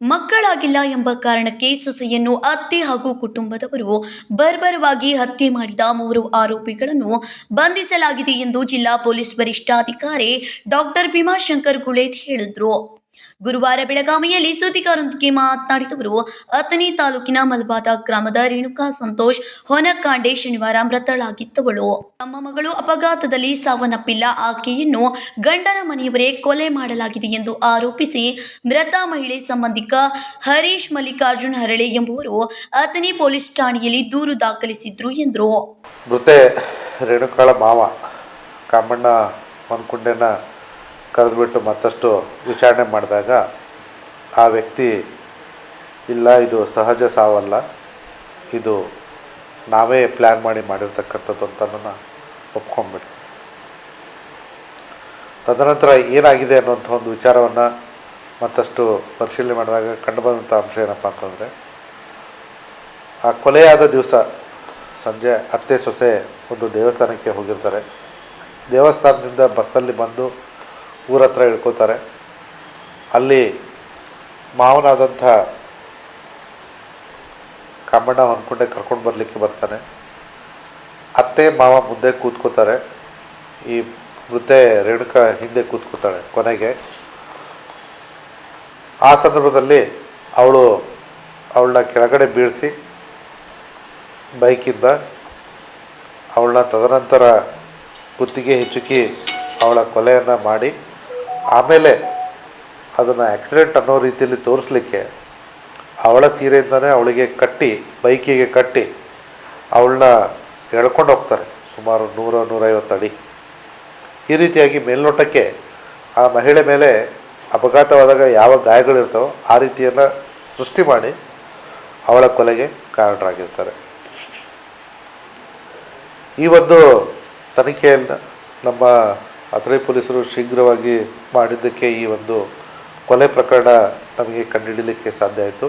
ಮಕ್ಕಳಾಗಿಲ್ಲ ಎಂಬ ಕಾರಣಕ್ಕೆ ಸೊಸೆಯನ್ನು ಅತ್ತೆ ಹಾಗೂ ಕುಟುಂಬದವರು ಬರ್ಬರವಾಗಿ ಹತ್ಯೆ ಮಾಡಿದ 3 ಆರೋಪಿಗಳನ್ನು ಬಂಧಿಸಲಾಗಿದೆ ಎಂದು ಜಿಲ್ಲಾ ಪೊಲೀಸ್ ವರಿಷ್ಠಾಧಿಕಾರಿ ಡಾಕ್ಟರ್ ಭೀಮಾಶಂಕರ್ ಗುಳೇದ್ ಹೇಳಿದರು. ಗುರುವಾರ ಬೆಳಗಾವಿಯಲ್ಲಿ ಸುದ್ದಿಗಾರರೊಂದಿಗೆ ಮಾತನಾಡಿದವರು, ಅಥಣಿ ತಾಲೂಕಿನ ಮಲಬಾದ ಗ್ರಾಮದ ರೇಣುಕಾ ಸಂತೋಷ್ ಹೊನಕಾಂಡೆ ಶನಿವಾರ ಮೃತಳಾಗಿದ್ದವಳು. ತಮ್ಮ ಮಗಳು ಅಪಘಾತದಲ್ಲಿ ಸಾವನ್ನಪ್ಪಿಲ್ಲ, ಆಕೆಯನ್ನು ಗಂಡನ ಮನೆಯವರೇ ಕೊಲೆ ಮಾಡಲಾಗಿದೆ ಎಂದು ಆರೋಪಿಸಿ ಮೃತ ಮಹಿಳೆ ಸಂಬಂಧಿಕ ಹರೀಶ್ ಮಲ್ಲಿಕಾರ್ಜುನ್ ಹರಳೆ ಎಂಬುವರು ಅಥಣಿ ಪೊಲೀಸ್ ಠಾಣೆಯಲ್ಲಿ ದೂರು ದಾಖಲಿಸಿದ್ರು ಎಂದರು. ಮೃತೆ ರೇಣುಕಾಳ ಮಾವ ಕಾಮಣ್ಣ ಹೊನಕುಂಡೆನ ಕರೆದುಬಿಟ್ಟು ಮತ್ತಷ್ಟು ವಿಚಾರಣೆ ಮಾಡಿದಾಗ ಆ ವ್ಯಕ್ತಿ ಇಲ್ಲ, ಇದು ಸಹಜ ಸಾವಲ್ಲ, ಇದು ನಾವೇ ಪ್ಲ್ಯಾನ್ ಮಾಡಿರ್ತಕ್ಕಂಥದ್ದು ಅಂತ ಒಪ್ಕೊಂಡ್ಬಿಡ್ತೀವಿ. ತದನಂತರ ಏನಾಗಿದೆ ಅನ್ನೋಂಥ ಒಂದು ವಿಚಾರವನ್ನು ಮತ್ತಷ್ಟು ಪರಿಶೀಲನೆ ಮಾಡಿದಾಗ ಕಂಡುಬಂದಂಥ ಅಂಶ ಏನಪ್ಪ ಅಂತಂದರೆ, ಆ ಕೊಲೆಯಾದ ದಿವಸ ಸಂಜೆ ಅತ್ತೆ ಸೊಸೆ ಒಂದು ದೇವಸ್ಥಾನಕ್ಕೆ ಹೋಗಿರ್ತಾರೆ. ದೇವಸ್ಥಾನದಿಂದ ಬಸ್ಸಲ್ಲಿ ಬಂದು ಊರ ಹತ್ರ ಇಳ್ಕೋತಾರೆ. ಅಲ್ಲಿ ಮಾವನಾದಂಥ ಕಾಮಣ್ಣ ಹೊನಕುಂಡೆ ಕರ್ಕೊಂಡು ಬರಲಿಕ್ಕೆ ಬರ್ತಾನೆ. ಅತ್ತೆ ಮಾವ ಮುಂದೆ ಕೂತ್ಕೋತಾರೆ, ಈ ಮೃತೆ ರೇಣುಕಾ ಹಿಂದೆ ಕೂತ್ಕೋತಾಳೆ. ಕೊನೆಗೆ ಆ ಸಂದರ್ಭದಲ್ಲಿ ಅವಳನ್ನ ಕೆಳಗಡೆ ಬೀಳಿಸಿ ಬೈಕಿಂದ ಅವಳನ್ನ ತದನಂತರ ಕುತ್ತಿಗೆ ಹಿಚುಕಿ ಅವಳ ಕೊಲೆಯನ್ನು ಮಾಡಿ, ಆಮೇಲೆ ಅದನ್ನು ಆಕ್ಸಿಡೆಂಟ್ ಅನ್ನೋ ರೀತಿಯಲ್ಲಿ ತೋರಿಸ್ಲಿಕ್ಕೆ ಅವಳ ಸೀರೆಯಿಂದನೇ ಅವಳಿಗೆ ಕಟ್ಟಿ, ಬೈಕಿಗೆ ಕಟ್ಟಿ ಅವಳನ್ನ ಎಳ್ಕೊಂಡು ಹೋಗ್ತಾರೆ ಸುಮಾರು 100-150 ಅಡಿ. ಈ ರೀತಿಯಾಗಿ ಮೇಲ್ನೋಟಕ್ಕೆ ಆ ಮಹಿಳೆ ಮೇಲೆ ಅಪಘಾತವಾದಾಗ ಯಾವ ಗಾಯಗಳಿರ್ತಾವೋ ಆ ರೀತಿಯನ್ನು ಸೃಷ್ಟಿ ಮಾಡಿ ಅವಳ ಕೊಲೆಗೆ ಕಾರಣರಾಗಿರ್ತಾರೆ. ಈ ಒಂದು ತನಿಖೆಯನ್ನು ನಮ್ಮ ಅಥಣಿ ಪೊಲೀಸರು ಶೀಘ್ರವಾಗಿ ಮಾಡಿದ್ದಕ್ಕೆ ಈ ಒಂದು ಕೊಲೆ ಪ್ರಕರಣ ನಮಗೆ ಕಂಡುಹಿಡಿಯಲಿಕ್ಕೆ ಸಾಧ್ಯ ಆಯಿತು.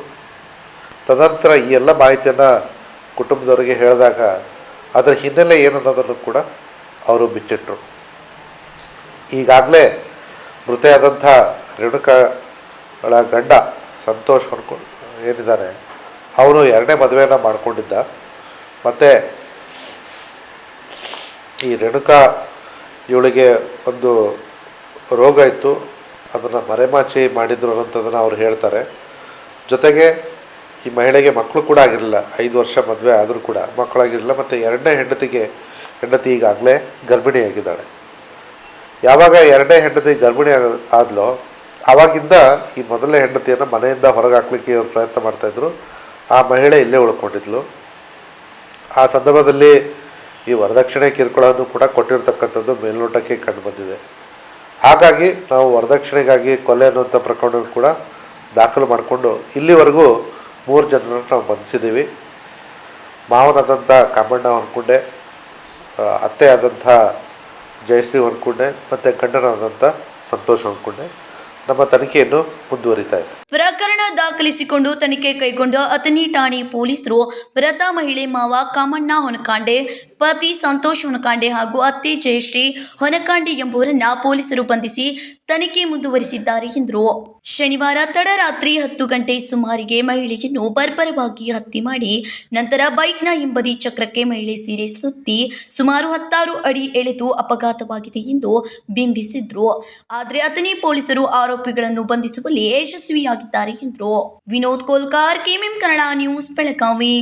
ತದನಂತರ ಈ ಎಲ್ಲ ಮಾಹಿತಿಯನ್ನು ಕುಟುಂಬದವರಿಗೆ ಹೇಳಿದಾಗ ಅದರ ಹಿನ್ನೆಲೆ ಏನನ್ನೋದನ್ನು ಕೂಡ ಅವರು ಬಿಚ್ಚಿಟ್ರು. ಈಗಾಗಲೇ ಮೃತೆಯಾದಂಥ ರೇಣುಕಾಳ ಗಂಡ ಸಂತೋಷ್ ಏನಿದ್ದಾನೆ, ಅವನು 2ನೇ ಮದುವೆಯನ್ನು ಮಾಡಿಕೊಂಡಿದ್ದ. ಮತ್ತು ಈ ರೇಣುಕಾ ಇವಳಿಗೆ ಒಂದು ರೋಗ ಇತ್ತು, ಅದನ್ನು ಮರೆಮಾಚಿ ಮಾಡಿದ್ರು ಅನ್ನೋಂಥದ್ದನ್ನು ಅವ್ರು ಹೇಳ್ತಾರೆ. ಜೊತೆಗೆ ಈ ಮಹಿಳೆಗೆ ಮಕ್ಕಳು ಕೂಡ ಆಗಿರಲಿಲ್ಲ, 5 ವರ್ಷ ಮದುವೆ ಆದರೂ ಕೂಡ ಮಕ್ಕಳಾಗಿರಲಿಲ್ಲ. ಮತ್ತು 2ನೇ ಹೆಂಡತಿ ಈಗಾಗಲೇ ಗರ್ಭಿಣಿಯಾಗಿದ್ದಾಳೆ. ಯಾವಾಗ 2ನೇ ಹೆಂಡತಿ ಗರ್ಭಿಣಿ ಆದಲೋ ಆವಾಗಿಂದ ಈ ಮೊದಲನೇ ಹೆಂಡತಿಯನ್ನು ಮನೆಯಿಂದ ಹೊರಗೆ ಹಾಕ್ಲಿಕ್ಕೆ ಇವರು ಪ್ರಯತ್ನ ಮಾಡ್ತಾಯಿದ್ರು. ಆ ಮಹಿಳೆ ಇಲ್ಲೇ ಉಳ್ಕೊಂಡಿದ್ಲು. ಆ ಸಂದರ್ಭದಲ್ಲಿ ಈ ವರದಕ್ಷಿಣೆ ಕಿರುಕುಳವನ್ನು ಕೂಡ ಕೊಟ್ಟಿರ್ತಕ್ಕಂಥದ್ದು ಮೇಲ್ನೋಟಕ್ಕೆ ಕಂಡುಬಂದಿದೆ. ಹಾಗಾಗಿ ನಾವು ವರದಕ್ಷಿಣೆಗಾಗಿ ಕೊಲೆ ಅನ್ನುವಂಥ ಪ್ರಕರಣವನ್ನು ಕೂಡ ದಾಖಲು ಮಾಡಿಕೊಂಡು ಇಲ್ಲಿವರೆಗೂ 3 ಜನರನ್ನು ನಾವು ಬಂಧಿಸಿದ್ದೀವಿ. ಮಾವನಾದಂಥ ಕಾಮಣ್ಣ ಹೊನಕುಂಡೆ, ಅತ್ತೆ ಆದಂಥ ಜಯಶ್ರೀ ಹೊನಕುಂಡೆ ಮತ್ತು ಗಂಡನಾದಂಥ ಸಂತೋಷ್ ಹೊನಕುಂಡೆ. ನಮ್ಮ ತನಿಖೆಯನ್ನು ಮುಂದುವರಿತಾ ಇದೆ. ಪ್ರಕರಣ ದಾಖಲಿಸಿಕೊಂಡು ತನಿಖೆ ಕೈಗೊಂಡ ಅಥಣಿ ಠಾಣೆ ಪೊಲೀಸರು ಮೃತ ಮಹಿಳೆ ಮಾವ ಕಾಮಣ್ಣ ಹೊನಕಾಂಡೆ, ಪತಿ ಸಂತೋಷ್ ಹೊನಕಾಂಡೆ ಹಾಗೂ ಅತ್ತೆ ಜಯಶ್ರೀ ಹೊನಕಾಂಡೆ ಎಂಬುವರನ್ನ ಪೊಲೀಸರು ಬಂಧಿಸಿ ತನಿಖೆ ಮುಂದುವರಿಸಿದ್ದಾರೆ ಎಂದರು. ಶನಿವಾರ ತಡರಾತ್ರಿ 10 ಗಂಟೆ ಸುಮಾರಿಗೆ ಮಹಿಳೆಯನ್ನು ಬರ್ಬರವಾಗಿ ಹತ್ಯೆ ಮಾಡಿ ನಂತರ ಬೈಕ್ನ ಹಿಂಬದಿ ಚಕ್ರಕ್ಕೆ ಮಹಿಳೆ ಸೀರೆ ಸುತ್ತಿ ಸುಮಾರು 16 ಅಡಿ ಎಳೆದು ಅಪಘಾತವಾಗಿದೆ ಎಂದು ಬಿಂಬಿಸಿದ್ರು. ಆದರೆ ಅಥಣಿ ಪೊಲೀಸರು ಆರೋಪಿಗಳನ್ನು ಬಂಧಿಸುವಲ್ಲಿ ಯಶಸ್ವಿಯಾಗಿದ್ದಾರೆ ಎಂದರು. Vinod Kolkar, KMM Kannada news, Belagavi.